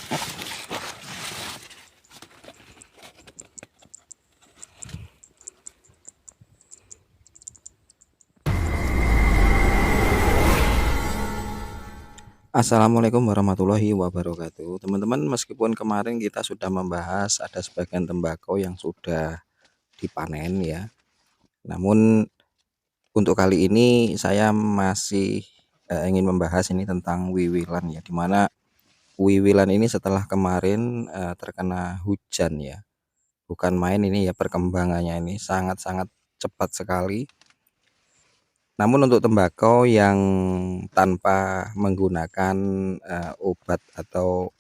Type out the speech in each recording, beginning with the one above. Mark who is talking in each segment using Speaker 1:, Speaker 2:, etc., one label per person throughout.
Speaker 1: Assalamualaikum warahmatullahi wabarakatuh. Teman-teman, meskipun kemarin kita sudah membahas ada sebagian tembakau yang sudah dipanen ya. Namun untuk kali ini saya masih ingin membahas ini tentang wiwilan ya, dimana wiwilan ini setelah kemarin terkena hujan ya. Bukan main ini ya, perkembangannya ini sangat-sangat cepat sekali. Namun untuk tembakau yang tanpa menggunakan obat atau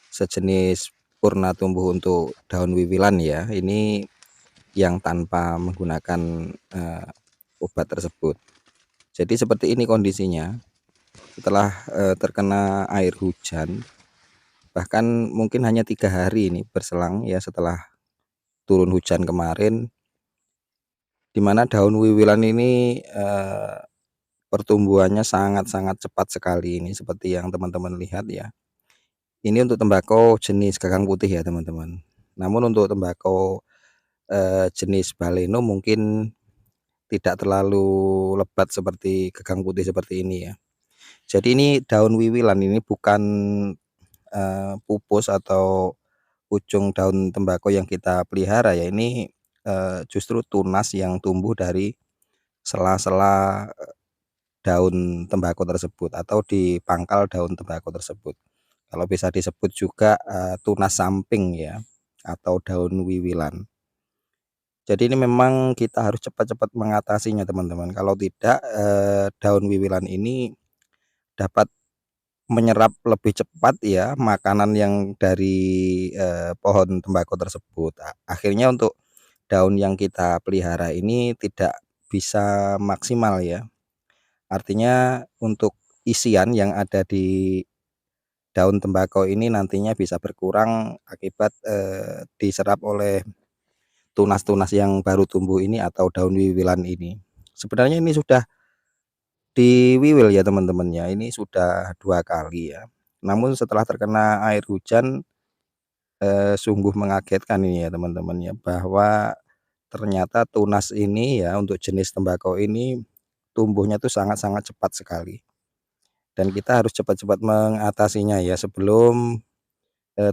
Speaker 1: sejenis purna tumbuh untuk daun wiwilan ya, ini yang tanpa menggunakan obat tersebut. Jadi seperti ini kondisinya setelah terkena air hujan, bahkan mungkin hanya 3 hari ini berselang ya setelah turun hujan kemarin, dimana daun wiwilan ini pertumbuhannya sangat-sangat cepat sekali ini seperti yang teman-teman lihat ya. Ini untuk tembakau jenis gagang putih ya teman-teman. Namun untuk tembakau jenis baleno mungkin tidak terlalu lebat seperti gagang putih seperti ini ya. Jadi ini daun wiwilan ini bukan pupus atau ujung daun tembakau yang kita pelihara ya. Ini justru tunas yang tumbuh dari sela-sela daun tembakau tersebut atau di pangkal daun tembakau tersebut. Kalau bisa disebut juga tunas samping ya atau daun wiwilan. Jadi ini memang kita harus cepat-cepat mengatasinya teman-teman. Kalau tidak daun wiwilan ini dapat menyerap lebih cepat ya makanan yang dari pohon tembakau tersebut. Akhirnya untuk daun yang kita pelihara ini tidak bisa maksimal ya. Artinya untuk isian yang ada di daun tembakau ini nantinya bisa berkurang akibat diserap oleh tunas-tunas yang baru tumbuh ini atau daun wiwilan ini. Sebenarnya ini sudah diwiwil ya teman-teman ya, ini sudah 2 kali ya. Namun setelah terkena air hujan sungguh mengagetkan ini ya teman-teman ya, bahwa ternyata tunas ini ya untuk jenis tembakau ini tumbuhnya tuh sangat-sangat cepat sekali. Dan kita harus cepat-cepat mengatasinya ya sebelum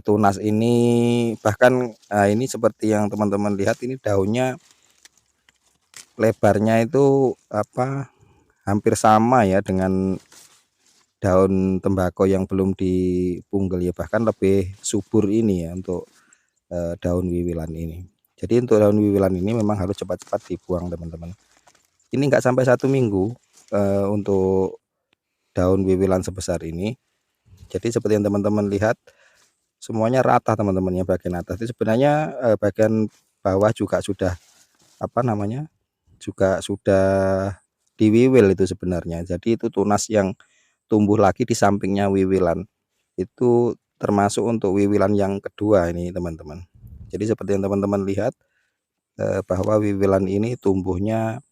Speaker 1: tunas ini bahkan ini seperti yang teman-teman lihat ini daunnya lebarnya itu hampir sama ya dengan daun tembakau yang belum dipunggel ya, bahkan lebih subur ini ya untuk daun wiwilan ini. Jadi untuk daun wiwilan ini memang harus cepat-cepat dibuang teman-teman. Ini enggak sampai 1 minggu untuk daun wiwilan sebesar ini. Jadi seperti yang teman-teman lihat semuanya rata teman-teman ya, bagian atas itu sebenarnya bagian bawah juga sudah juga sudah diwiwil itu sebenarnya. Jadi itu tunas yang tumbuh lagi di sampingnya wiwilan. Itu termasuk untuk wiwilan yang kedua ini teman-teman. Jadi seperti yang teman-teman lihat bahwa wiwilan ini tumbuhnya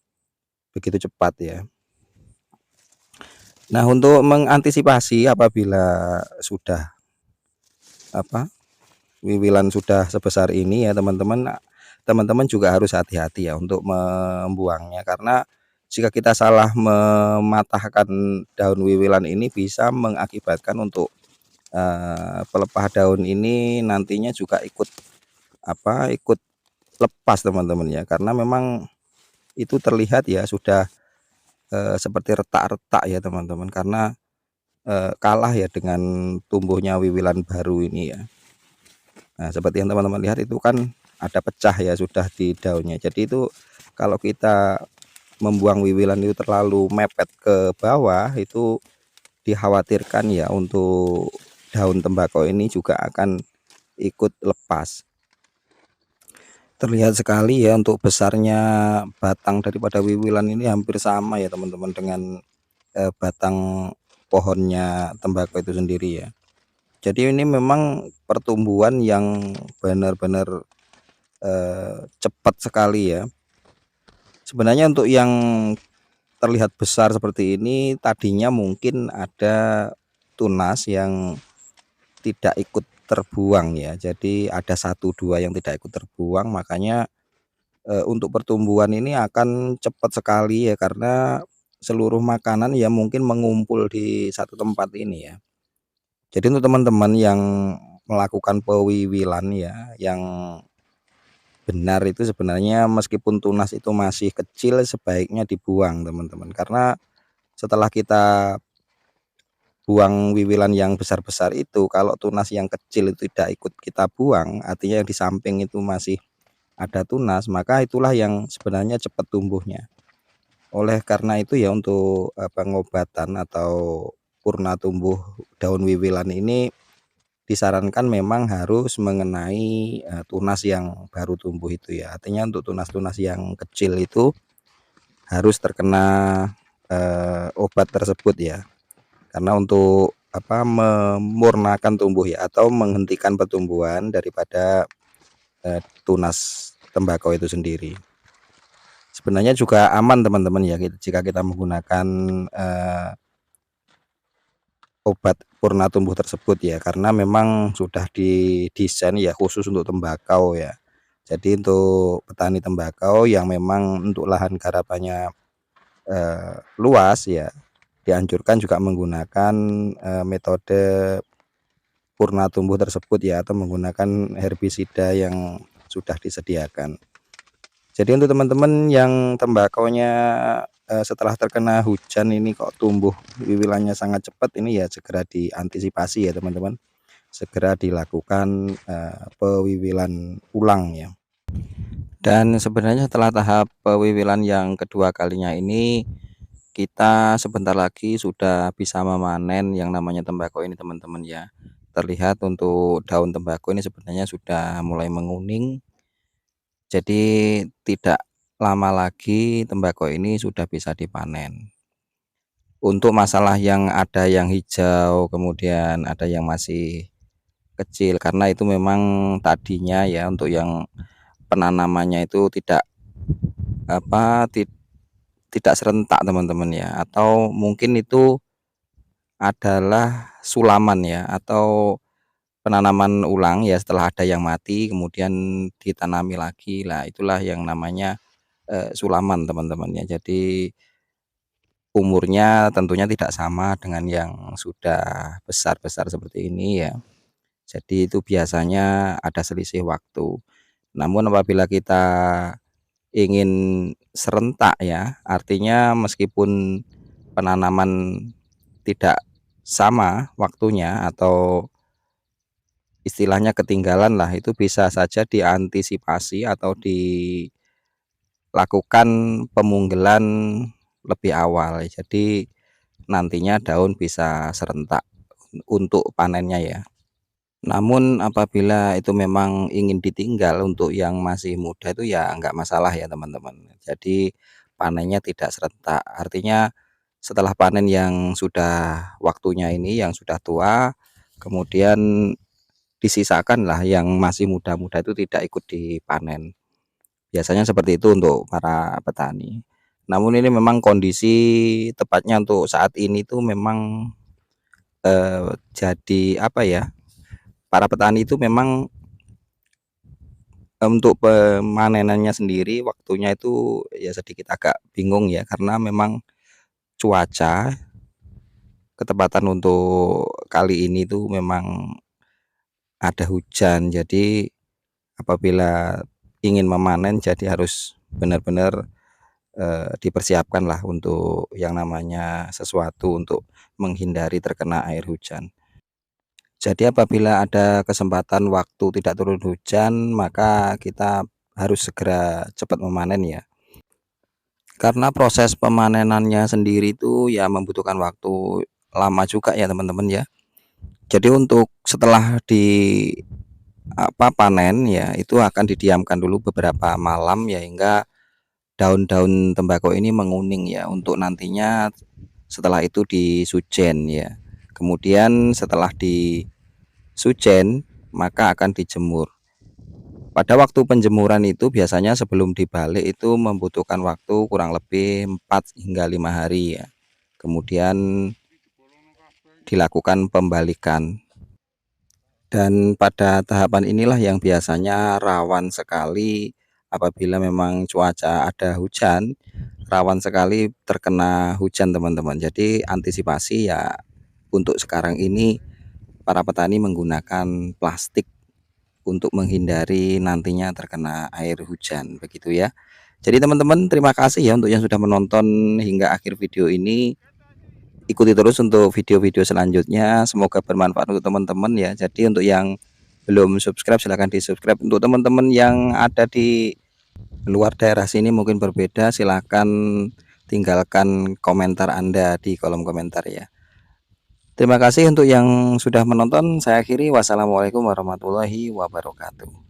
Speaker 1: begitu cepat ya. Nah, untuk mengantisipasi apabila sudah wiwilan sudah sebesar ini ya teman-teman, teman-teman juga harus hati-hati ya untuk membuangnya, karena jika kita salah mematahkan daun wiwilan ini bisa mengakibatkan untuk pelepah daun ini nantinya juga ikut lepas teman-teman ya, karena memang itu terlihat ya sudah seperti retak-retak ya teman-teman, karena kalah ya dengan tumbuhnya wiwilan baru ini ya. Nah, seperti yang teman-teman lihat itu kan ada pecah ya sudah di daunnya. Jadi itu kalau kita membuang wiwilan itu terlalu mepet ke bawah, itu dikhawatirkan ya untuk daun tembakau ini juga akan ikut lepas. Terlihat sekali ya untuk besarnya batang daripada wiwilan ini hampir sama ya teman-teman dengan batang pohonnya tembakau itu sendiri ya. Jadi ini memang pertumbuhan yang benar-benar cepat sekali ya. Sebenarnya untuk yang terlihat besar seperti ini tadinya mungkin ada tunas yang tidak ikut terbuang ya. Jadi ada satu 2 yang tidak ikut terbuang, makanya untuk pertumbuhan ini akan cepat sekali ya, karena seluruh makanan ya mungkin mengumpul di satu tempat ini ya. Jadi untuk teman-teman yang melakukan pewiwilan ya, yang benar itu sebenarnya meskipun tunas itu masih kecil sebaiknya dibuang teman-teman. Karena setelah kita buang wiwilan yang besar-besar itu, kalau tunas yang kecil itu tidak ikut kita buang, artinya yang di samping itu masih ada tunas, maka itulah yang sebenarnya cepat tumbuhnya. Oleh karena itu ya untuk pengobatan atau purna tumbuh daun wiwilan ini disarankan memang harus mengenai tunas yang baru tumbuh itu ya. Artinya untuk tunas-tunas yang kecil itu harus terkena obat tersebut ya. Karena untuk memurnakan tumbuh ya, atau menghentikan pertumbuhan daripada tunas tembakau itu sendiri. Sebenarnya juga aman teman-teman ya jika kita menggunakan obat purna tumbuh tersebut ya, karena memang sudah didesain ya khusus untuk tembakau ya. Jadi untuk petani tembakau yang memang untuk lahan garapannya luas ya, dianjurkan juga menggunakan metode purna tumbuh tersebut ya, atau menggunakan herbisida yang sudah disediakan. Jadi untuk teman-teman yang tembakaunya setelah terkena hujan ini kok tumbuh wiwilannya sangat cepat, ini ya segera diantisipasi ya teman-teman. Segera dilakukan pewiwilan ulang ya. Dan sebenarnya setelah tahap pewiwilan yang kedua kalinya ini, kita sebentar lagi sudah bisa memanen yang namanya tembakau ini teman-teman ya. Terlihat untuk daun tembakau ini sebenarnya sudah mulai menguning. Jadi tidak lama lagi tembakau ini sudah bisa dipanen. Untuk masalah yang ada yang hijau, kemudian ada yang masih kecil, karena itu memang tadinya ya untuk yang penanamannya itu tidak tidak serentak teman-teman ya, atau mungkin itu adalah sulaman ya, atau penanaman ulang ya setelah ada yang mati kemudian ditanami lagi. Lah itulah yang namanya sulaman teman-teman ya. Jadi umurnya tentunya tidak sama dengan yang sudah besar-besar seperti ini ya. Jadi itu biasanya ada selisih waktu. Namun apabila kita ingin serentak ya, artinya meskipun penanaman tidak sama waktunya atau istilahnya ketinggalan lah, itu bisa saja diantisipasi atau dilakukan pemunggelan lebih awal. Jadi nantinya daun bisa serentak untuk panennya ya. Namun apabila itu memang ingin ditinggal untuk yang masih muda itu ya enggak masalah ya teman-teman. Jadi panennya tidak serentak. Artinya setelah panen yang sudah waktunya ini, yang sudah tua, kemudian disisakan lah yang masih muda-muda itu tidak ikut dipanen. Biasanya seperti itu untuk para petani. Namun ini memang kondisi tepatnya untuk saat ini tuh memang jadi apa ya? Para petani itu memang untuk pemanenannya sendiri waktunya itu ya sedikit agak bingung ya, karena memang cuaca ketepatan untuk kali ini tuh memang ada hujan. Jadi apabila ingin memanen jadi harus benar-benar dipersiapkan lah untuk yang namanya sesuatu untuk menghindari terkena air hujan. Jadi apabila ada kesempatan waktu tidak turun hujan, maka kita harus segera cepat memanen ya. Karena proses pemanenannya sendiri itu ya membutuhkan waktu lama juga ya teman-teman ya. Jadi untuk setelah panen ya, itu akan didiamkan dulu beberapa malam ya, hingga daun-daun tembakau ini menguning ya, untuk nantinya setelah itu disujen ya. Kemudian setelah disujen maka akan dijemur. Pada waktu penjemuran itu biasanya sebelum dibalik itu membutuhkan waktu kurang lebih 4 hingga 5 hari ya. Kemudian dilakukan pembalikan. Dan pada tahapan inilah yang biasanya rawan sekali apabila memang cuaca ada hujan, rawan sekali terkena hujan teman-teman. Jadi antisipasi ya untuk sekarang ini para petani menggunakan plastik untuk menghindari nantinya terkena air hujan begitu ya. Jadi teman-teman terima kasih ya untuk yang sudah menonton hingga akhir video ini. Ikuti terus untuk video-video selanjutnya, semoga bermanfaat untuk teman-teman ya. Jadi untuk yang belum subscribe silahkan di subscribe. Untuk teman-teman yang ada di luar daerah sini mungkin berbeda, silahkan tinggalkan komentar Anda di kolom komentar ya. Terima kasih untuk yang sudah menonton, saya akhiri. Wassalamualaikum warahmatullahi wabarakatuh.